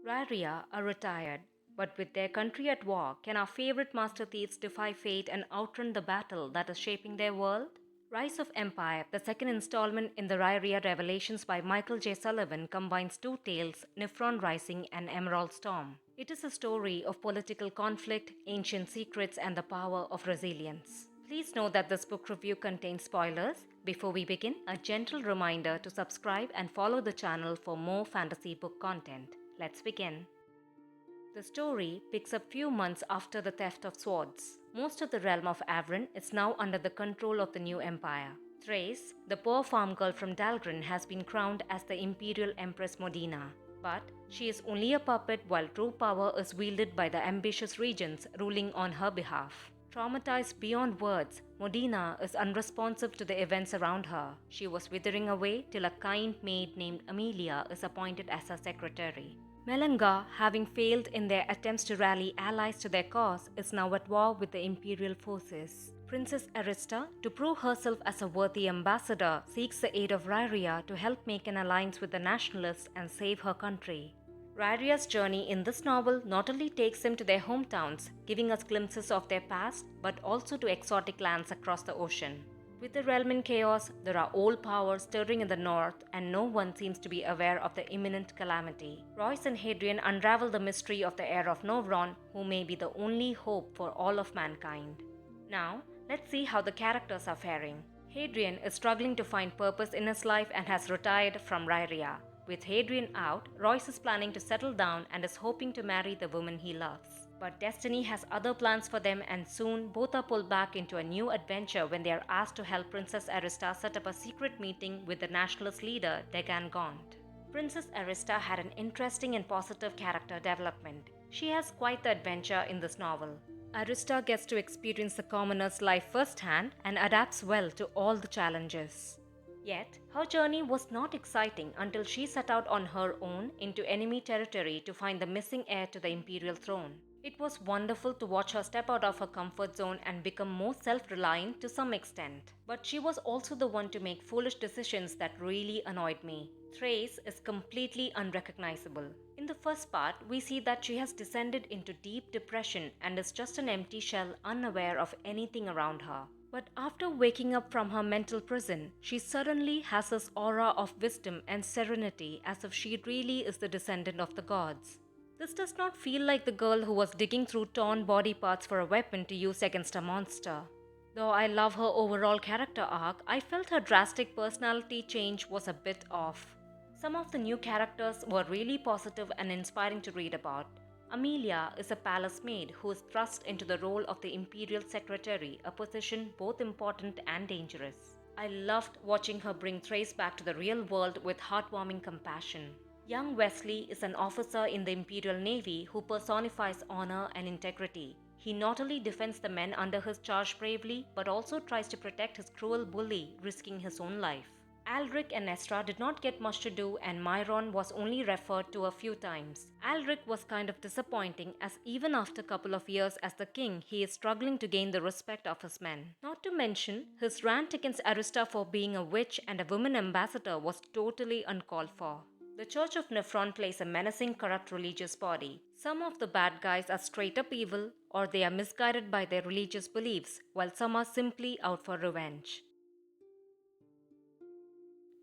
Riyria are retired, but with their country at war, can our favorite master thieves defy fate and outrun the battle that is shaping their world? Rise of Empire, the second installment in the Riyria Revelations by Michael J.Sullivan, combines two tales, Nifron Rising and Emerald Storm. It is a story of political conflict, ancient secrets, and the power of resilience. Please note that this book review contains spoilers. Before we begin, a gentle reminder to subscribe and follow the channel for more fantasy book content. Let's begin. The story picks up few months after the theft of swords. Most of the realm of Avron is now under the control of the new empire. Thrace, the poor farm girl from Dalgren, has been crowned as the Imperial Empress Modena. But she is only a puppet while true power is wielded by the ambitious regents ruling on her behalf. Traumatized beyond words, Modena is unresponsive to the events around her. She was withering away till a kind maid named Amelia is appointed as her secretary. Melanga, having failed in their attempts to rally allies to their cause, is now at war with the imperial forces. Princess Arista, to prove herself as a worthy ambassador, seeks the aid of Riyria to help make an alliance with the nationalists and save her country. Riyria's journey in this novel not only takes them to their hometowns, giving us glimpses of their past, but also to exotic lands across the ocean. With the realm in chaos, there are old powers stirring in the north, and no one seems to be aware of the imminent calamity. Royce and Hadrian unravel the mystery of the heir of Novron, who may be the only hope for all of mankind. Now, let's see how the characters are faring. Hadrian is struggling to find purpose in his life and has retired from Riyria. With Hadrian out, Royce is planning to settle down and is hoping to marry the woman he loves. But destiny has other plans for them, and soon both are pulled back into a new adventure when they are asked to help Princess Arista set up a secret meeting with the nationalist leader Degan Gaunt. Princess Arista had an interesting and positive character development. She has quite the adventure in this novel. Arista gets to experience the commoner's life firsthand and adapts well to all the challenges. Yet, her journey was not exciting until she set out on her own into enemy territory to find the missing heir to the imperial throne. It was wonderful to watch her step out of her comfort zone and become more self-reliant to some extent. But she was also the one to make foolish decisions that really annoyed me. Thrace is completely unrecognizable. In the first part, we see that she has descended into deep depression and is just an empty shell, unaware of anything around her. But after waking up from her mental prison, she suddenly has this aura of wisdom and serenity, as if she really is the descendant of the gods. This does not feel like the girl who was digging through torn body parts for a weapon to use against a monster. Though I love her overall character arc, I felt her drastic personality change was a bit off. Some of the new characters were really positive and inspiring to read about. Amelia is a palace maid who is thrust into the role of the imperial secretary, a position both important and dangerous. I loved watching her bring Thrace back to the real world with heartwarming compassion. Young Wesley is an officer in the Imperial Navy who personifies honor and integrity. He not only defends the men under his charge bravely, but also tries to protect his cruel bully, risking his own life. Alric and Estra did not get much to do, and Myron was only referred to a few times. Alric was kind of disappointing, as even after a couple of years as the king, he is struggling to gain the respect of his men. Not to mention, his rant against Arista for being a witch and a woman ambassador was totally uncalled for. The Church of Nifron plays a menacing, corrupt religious body. Some of the bad guys are straight up evil, or they are misguided by their religious beliefs, while some are simply out for revenge.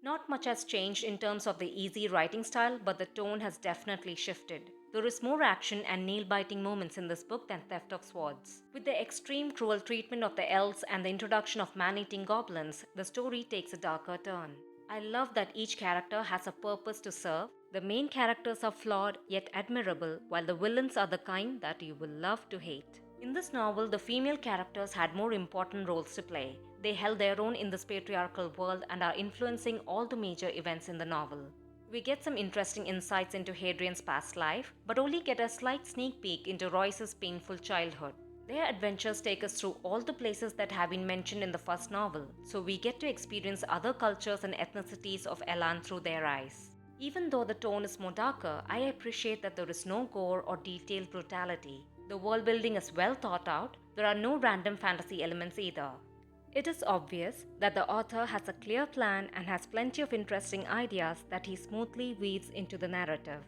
Not much has changed in terms of the easy writing style, but the tone has definitely shifted. There is more action and nail-biting moments in this book than Theft of Swords. With the extreme cruel treatment of the elves and the introduction of man-eating goblins, the story takes a darker turn. I love that each character has a purpose to serve. The main characters are flawed yet admirable, while the villains are the kind that you will love to hate. In this novel, the female characters had more important roles to play. They held their own in this patriarchal world and are influencing all the major events in the novel. We get some interesting insights into Hadrian's past life, but only get a slight sneak peek into Royce's painful childhood. Their adventures take us through all the places that have been mentioned in the first novel, so we get to experience other cultures and ethnicities of Elan through their eyes. Even though the tone is more darker, I appreciate that there is no gore or detailed brutality. The world building is well thought out. There are no random fantasy elements either. It is obvious that the author has a clear plan and has plenty of interesting ideas that he smoothly weaves into the narrative.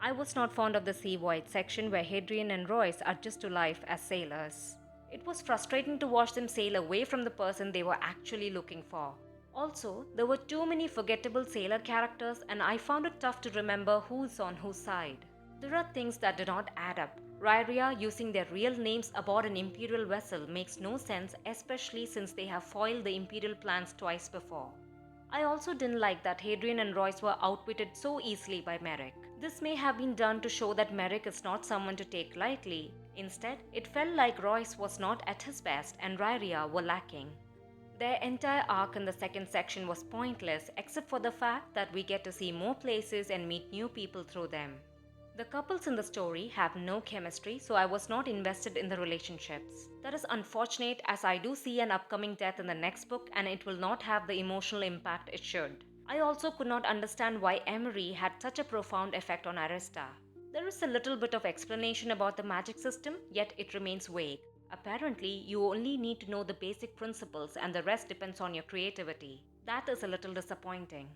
I was not fond of the sea voyage section where Hadrian and Royce adjust to life as sailors. It was frustrating to watch them sail away from the person they were actually looking for. Also, there were too many forgettable sailor characters, and I found it tough to remember who's on whose side. There are things that do not add up. Riyria using their real names aboard an imperial vessel makes no sense, especially since they have foiled the imperial plans twice before. I also didn't like that Hadrian and Royce were outwitted so easily by Merrick. This may have been done to show that Merrick is not someone to take lightly. Instead, it felt like Royce was not at his best and Riyria were lacking. Their entire arc in the second section was pointless except for the fact that we get to see more places and meet new people through them. The couples in the story have no chemistry, so I was not invested in the relationships. That is unfortunate as I do see an upcoming death in the next book and it will not have the emotional impact it should. I also could not understand why Emery had such a profound effect on Arista. There is a little bit of explanation about the magic system, yet it remains vague. Apparently, you only need to know the basic principles and the rest depends on your creativity. That is a little disappointing.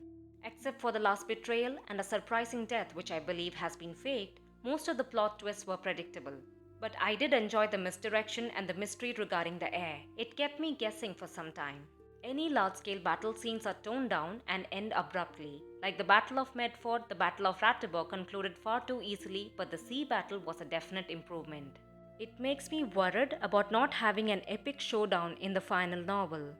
Except for the last betrayal and a surprising death, which I believe has been faked, most of the plot twists were predictable. But I did enjoy the misdirection and the mystery regarding the heir. It kept me guessing for some time. Any large scale battle scenes are toned down and end abruptly. Like the Battle of Medford, the Battle of Ratibor concluded far too easily, but the sea battle was a definite improvement. It makes me worried about not having an epic showdown in the final novel.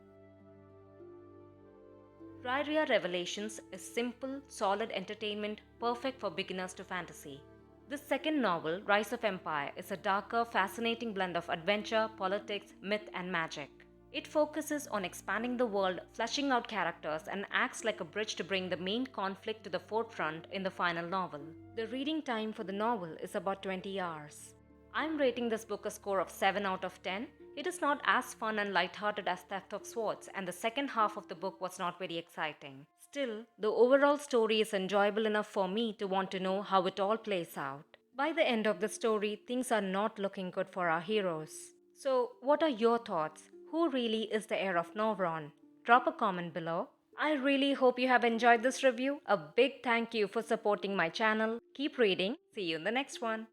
Riyria Revelations is simple, solid entertainment perfect for beginners to fantasy. This second novel, Rise of Empire, is a darker, fascinating blend of adventure, politics, myth, and magic. It focuses on expanding the world, fleshing out characters, and acts like a bridge to bring the main conflict to the forefront in the final novel. The reading time for the novel is about 20 hours. I'm rating this book a score of 7 out of 10. It is not as fun and lighthearted as Theft of Swords, and the second half of the book was not very exciting. Still, the overall story is enjoyable enough for me to want to know how it all plays out. By the end of the story, things are not looking good for our heroes. So, what are your thoughts? Who really is the heir of Novron? Drop a comment below. I really hope you have enjoyed this review. A big thank you for supporting my channel. Keep reading. See you in the next one.